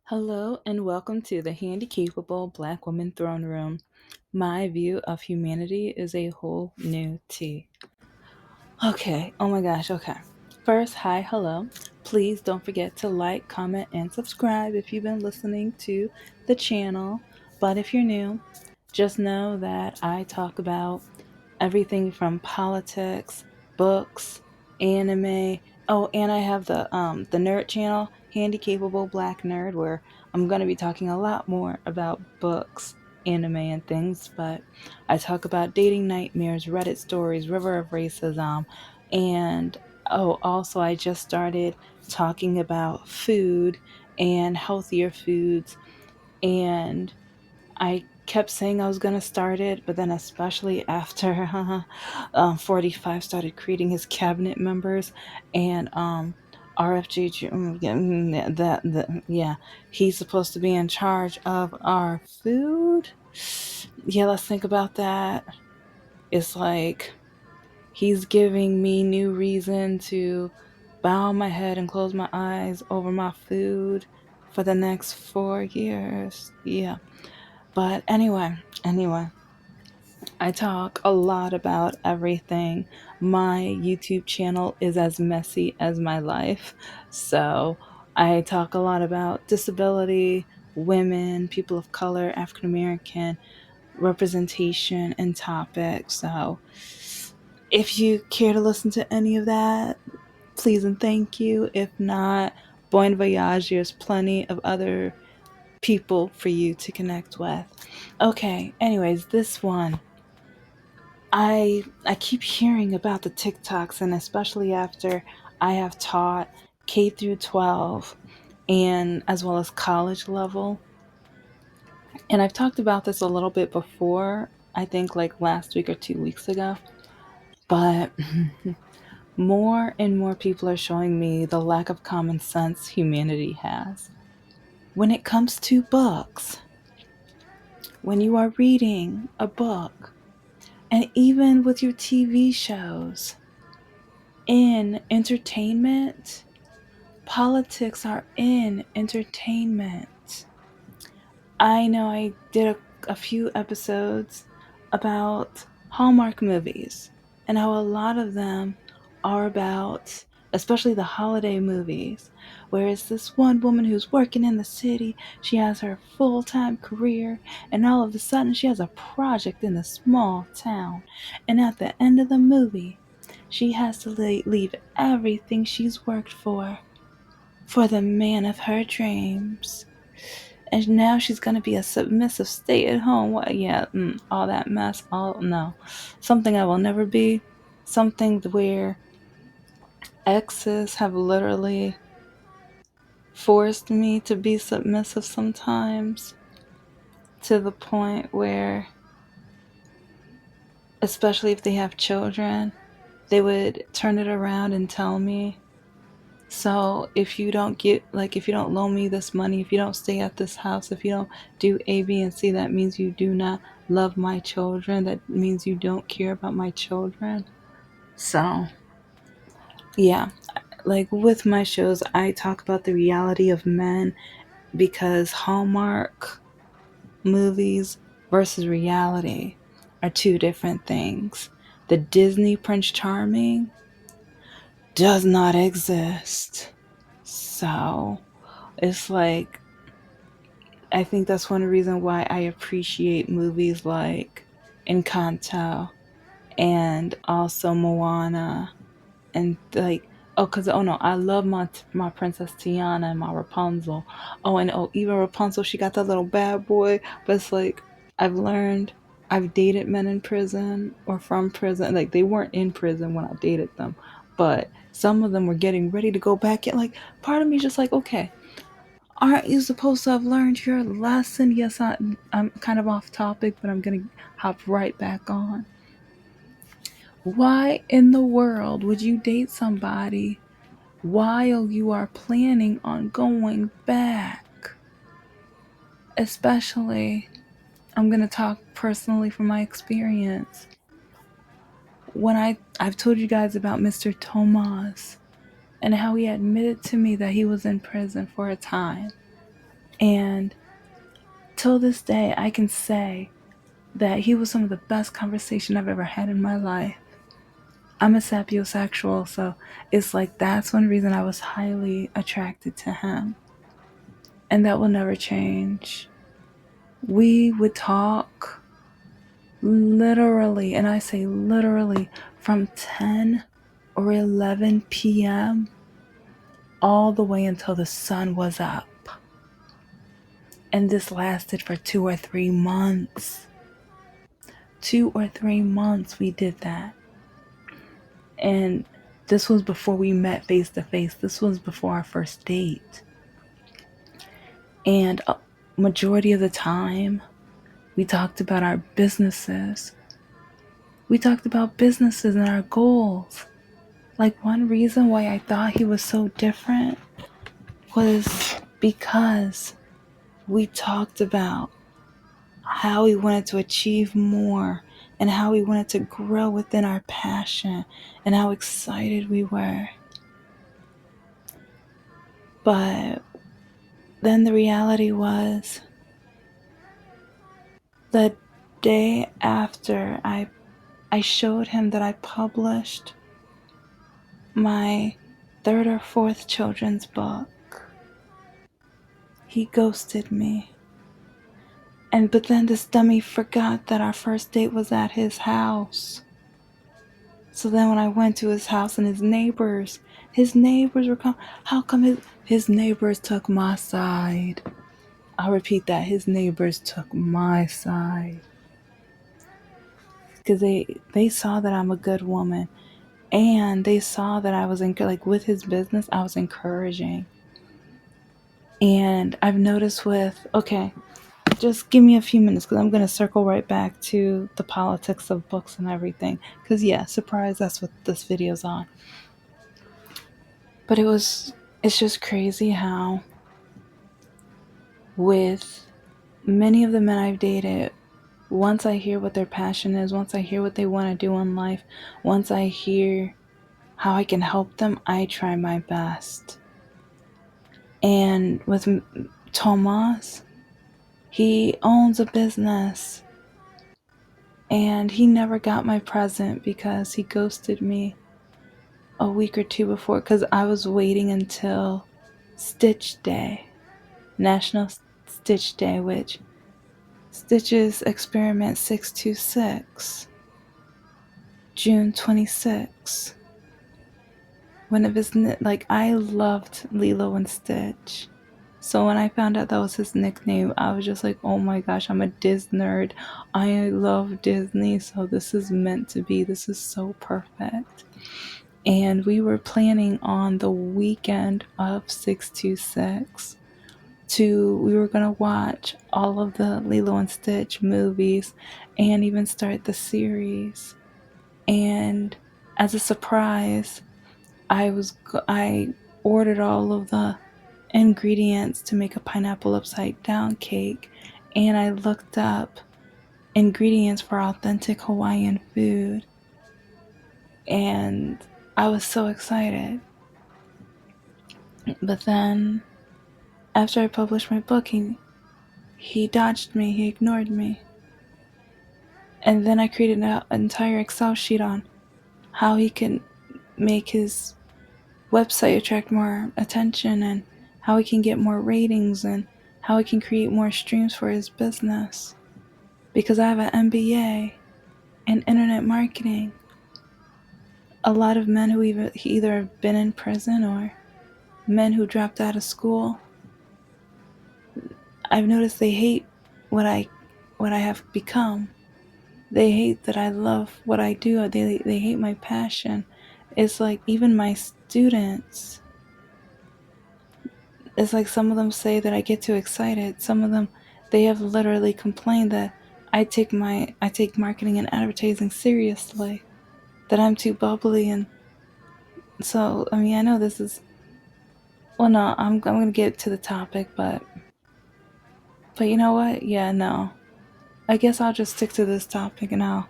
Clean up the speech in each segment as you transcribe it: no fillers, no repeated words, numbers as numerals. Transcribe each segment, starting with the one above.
Hello and welcome to the Handicapable Black Woman Throne Room. My view of humanity is a whole new tea. Okay, oh my gosh, okay. First, hi, hello. Please don't forget to like, comment, and subscribe if you've been listening to the channel. But if you're new, just know that I talk about everything from politics, books, anime. Oh, and I have the nerd channel, Handicapable Black Nerd, where I'm gonna be talking a lot more about books, anime, and things. But I talk about dating nightmares, Reddit stories, river of racism, and also I just started talking about food and healthier foods and I kept saying I was going to start it, but then especially after 45 started creating his cabinet members and RFG, yeah, he's supposed to be in charge of our food. Yeah, let's think about that. It's like he's giving me new reason to bow my head and close my eyes over my food for the next 4 years. Yeah. But anyway, I talk a lot about everything. My YouTube channel is as messy as my life. So I talk a lot about disability, women, people of color, African American representation, and topics. So if you care to listen to any of that, please and thank you. If not, bon voyage. There's plenty of other people for you to connect with. Okay, anyways, this one. I keep hearing about the TikToks and especially after I have taught K through 12 and as well as college level. And I've talked about this a little bit before, I think like last week or 2 weeks ago. But more and more people are showing me the lack of common sense humanity has. When it comes to books, when you are reading a book, and even with your TV shows, in entertainment, politics are in entertainment. I know I did a few episodes about Hallmark movies and how a lot of them are about, especially the holiday movies, where it's this one woman who's working in the city, she has her full time career, and all of a sudden she has a project in a small town. And at the end of the movie, she has to leave everything she's worked for the man of her dreams, and now she's gonna be a submissive stay-at-home. What? Yeah, all that mess. All no, something I will never be. Something where exes have literally forced me to be submissive sometimes, to the point where, especially if they have children, they would turn it around and tell me, so if you don't loan me this money, if you don't stay at this house, if you don't do A, B, and C, that means you do not love my children. That means you don't care about my children. So, yeah, like with my shows, I talk about the reality of men because Hallmark movies versus reality are two different things. The Disney Prince Charming does not exist. So, it's like I think that's one reason why I appreciate movies like Encanto and also Moana and like no, I love my Princess Tiana and my Rapunzel. Even Rapunzel, she got that little bad boy, but it's like I've learned, I've dated men in prison or from prison. Like they weren't in prison when I dated them, but some of them were getting ready to go back in. Like part of me is just like, okay, aren't you supposed to have learned your lesson? Yes, I'm kind of off topic, but I'm going to hop right back on. Why in the world would you date somebody while you are planning on going back? Especially, I'm going to talk personally from my experience. When I've told you guys about Mr. Tomas and how he admitted to me that he was in prison for a time. And till this day, I can say that he was some of the best conversation I've ever had in my life. I'm a sapiosexual, so it's like that's one reason I was highly attracted to him. And that will never change. We would talk literally, and I say literally, from 10 or 11 p.m. all the way until the sun was up. And this lasted for 2 or 3 months. 2 or 3 months we did that. And this was before we met face to face. This was before our first date. And a majority of the time, we talked about our businesses. We talked about businesses and our goals. Like, one reason why I thought he was so different was because we talked about how we wanted to achieve more and how we wanted to grow within our passion and how excited we were. But then the reality was, the day after I showed him that I published my third or fourth children's book, he ghosted me. But then this dummy forgot that our first date was at his house. So then when I went to his house and his neighbors were coming. How come his neighbors took my side? I'll repeat that. His neighbors took my side. Because they saw that I'm a good woman. And they saw that I was, like, with his business, I was encouraging. And I've noticed okay, just give me a few minutes because I'm going to circle right back to the politics of books and everything. Because, yeah, surprise, that's what this video's on. But it's just crazy how, with many of the men I've dated, once I hear what their passion is, once I hear what they want to do in life, once I hear how I can help them, I try my best. And with Tomas, he owns a business. And he never got my present because he ghosted me a week or two before, because I was waiting until Stitch Day, National Stitch Day, which Stitch's Experiment 626, June 26. One of his, like, I loved Lilo and Stitch. So when I found out that was his nickname, I was just like, oh my gosh, I'm a Disney nerd. I love Disney, so this is meant to be. This is so perfect. And we were planning on the weekend of 626 we were going to watch all of the Lilo and Stitch movies and even start the series. And as a surprise, I ordered all of the ingredients to make a pineapple upside down cake, and I looked up ingredients for authentic Hawaiian food, and I was so excited. But then after I published my book, he dodged me, he ignored me. And then I created an entire Excel sheet on how he can make his website attract more attention and how he can get more ratings and how he can create more streams for his business. Because I have an MBA in internet marketing. A lot of men who either have been in prison or men who dropped out of school, I've noticed they hate what I have become. They hate that I love what I do. They hate my passion. It's like, even my students, it's like some of them say that I get too excited. Some of them, they have literally complained that I take marketing and advertising seriously, that I'm too bubbly. And so, I mean, I know this is, well, no, I'm going to get to the topic, but you know what? Yeah, no. I guess I'll just stick to this topic and I'll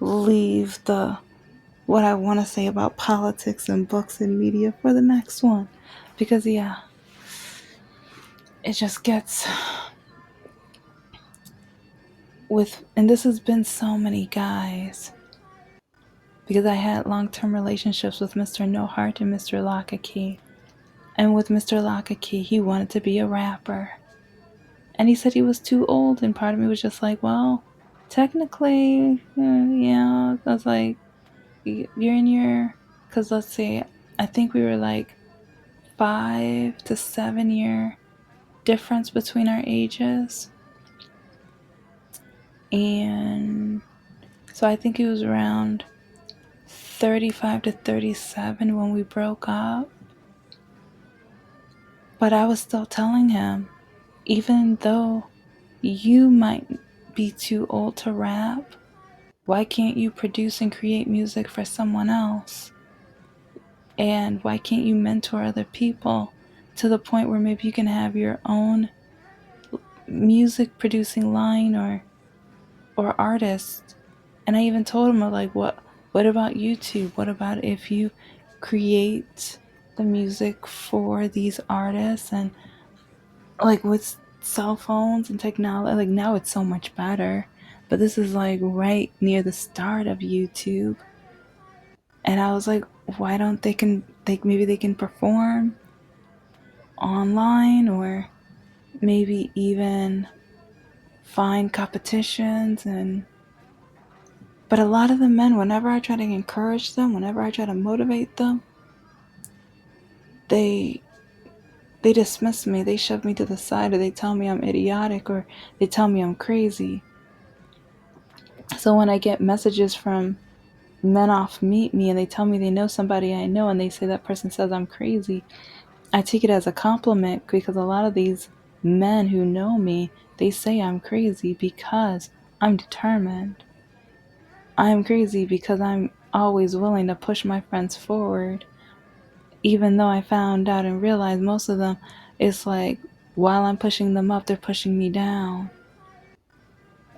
leave what I want to say about politics and books and media for the next one. Because, yeah, it just gets with, and this has been so many guys, because I had long-term relationships with Mr. No Heart and Mr. Lockakey. And with Mr. Lockakey, he wanted to be a rapper. And he said he was too old, and part of me was just like, well, technically, yeah. I was like, you're in your, because let's see, I think we were like 5 to 7 year difference between our ages. And so I think it was around 35 to 37 when we broke up. But I was still telling him, even though you might be too old to rap, why can't you produce and create music for someone else? And why can't you mentor other people to the point where maybe you can have your own music producing line or artist? And I even told him, like, what about YouTube? What about if you create the music for these artists? And like with cell phones and technology, like now it's so much better, but this is like right near the start of YouTube. And I was like, why don't maybe they can perform online, or maybe even find competitions. And but a lot of the men, whenever I try to encourage them, whenever I try to motivate them, they they dismiss me, they shove me to the side, or they tell me I'm idiotic, or they tell me I'm crazy. So when I get messages from men off Meet Me and they tell me they know somebody I know and they say that person says I'm crazy, I take it as a compliment, because a lot of these men who know me, they say I'm crazy because I'm determined. I'm crazy because I'm always willing to push my friends forward, even though I found out and realized most of them, it's like while I'm pushing them up, they're pushing me down.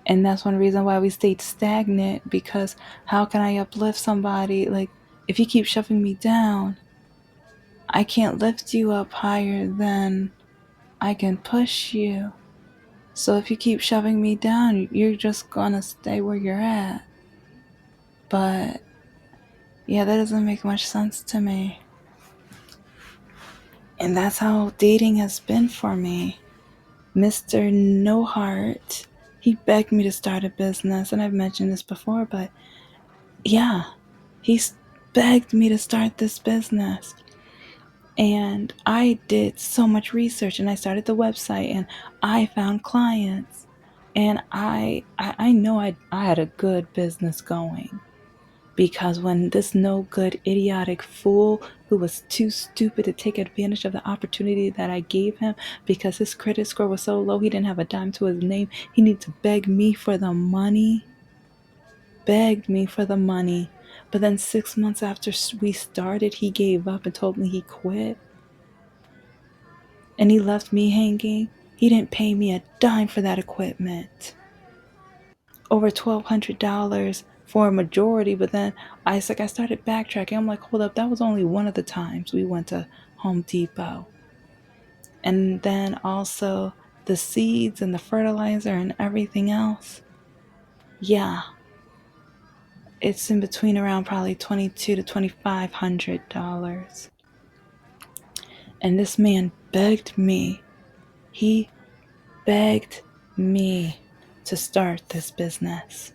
And that's one reason why we stayed stagnant, because how can I uplift somebody? Like, if you keep shoving me down, I can't lift you up higher than I can push you. So if you keep shoving me down, you're just gonna stay where you're at. But yeah, that doesn't make much sense to me. And that's how dating has been for me. Mr. No Heart, he begged me to start a business, and I've mentioned this before, but yeah, he begged me to start this business. And I did so much research, and I started the website, and I found clients. And I know I had a good business going, because when this no good idiotic fool who was too stupid to take advantage of the opportunity that I gave him, because his credit score was so low he didn't have a dime to his name, he needed to beg me for the money. Begged me for the money. But then 6 months after we started, he gave up and told me he quit. And he left me hanging. He didn't pay me a dime for that equipment. Over $1,200 for a majority. But then I started backtracking. I'm like, hold up, that was only one of the times we went to Home Depot. And then also the seeds and the fertilizer and everything else. Yeah, it's in between around probably $2,200 to $2,500. And this man begged me. He begged me to start this business.